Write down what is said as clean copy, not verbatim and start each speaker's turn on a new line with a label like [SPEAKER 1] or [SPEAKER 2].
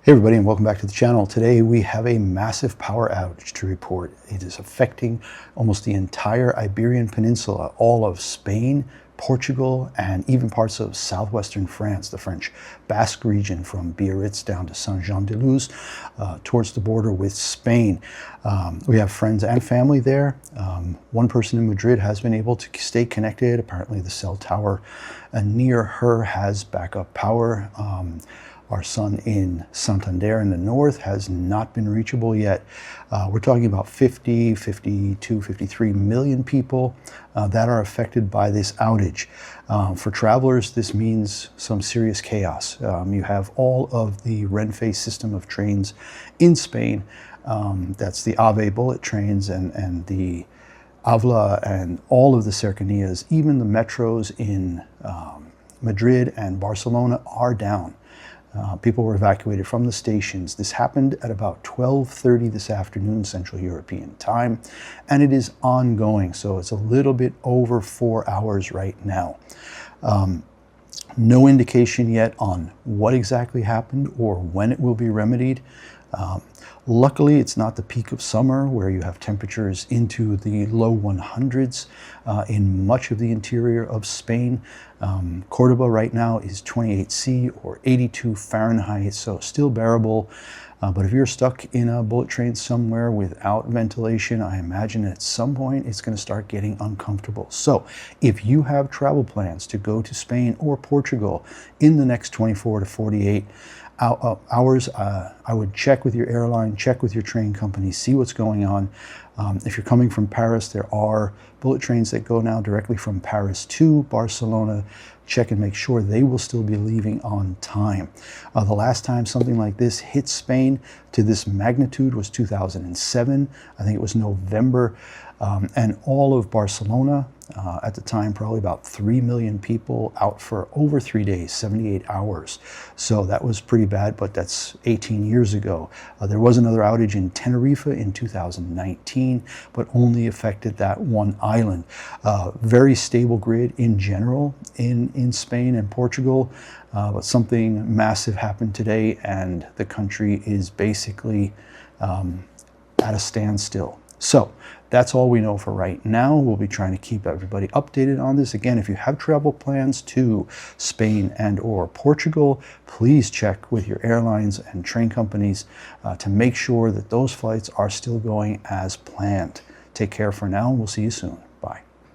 [SPEAKER 1] Hey everybody, and welcome back to the channel. Today we have a massive power outage to report. It is affecting almost the entire Iberian Peninsula, all of Spain, Portugal, and even parts of southwestern France, the French Basque region from Biarritz down to Saint-Jean-de-Luz, towards the border with Spain. We have friends and family there. One person in Madrid has been able to stay connected. Apparently the cell tower near her has backup power. Our son in Santander in the north has not been reachable yet. We're talking about 50, 52, 53 million people that are affected by this outage. For travelers, this means some serious chaos. You have all of the Renfe system of trains in Spain. That's the AVE bullet trains and the AVLA and all of the cercanías, even the metros in Madrid and Barcelona are down. People were evacuated from the stations. This happened at about 12:30 this afternoon, Central European time, and it is ongoing. So it's a little bit over 4 hours right now. No indication yet on what exactly happened or when it will be remedied. Luckily, it's not the peak of summer where you have temperatures into the low 100s in much of the interior of Spain. Cordoba right now is 28°C or 82 Fahrenheit, so still bearable. But if you're stuck in a bullet train somewhere without ventilation, I imagine at some point it's going to start getting uncomfortable. So if you have travel plans to go to Spain or Portugal in the next 24 to 48 hours, I would check with your airline, check with your train company, see what's going on. If you're coming from Paris, there are bullet trains that go now directly from Paris to Barcelona. Check and make sure they will still be leaving on time. The last time something like this hit Spain to this magnitude was 2007. I think it was November. And all of Barcelona, at the time, probably about 3 million people out for over 3 days, 78 hours. So that was pretty bad, but that's 18 years ago. There was another outage in Tenerife in 2019, but only affected that one island. Very stable grid in general in Spain and Portugal, but something massive happened today, and the country is basically at a standstill. So that's all we know for right now. We'll be trying to keep everybody updated on this. Again, if you have travel plans to Spain and or Portugal, please check with your airlines and train companies to make sure that those flights are still going as planned. Take care for now, and we'll see you soon.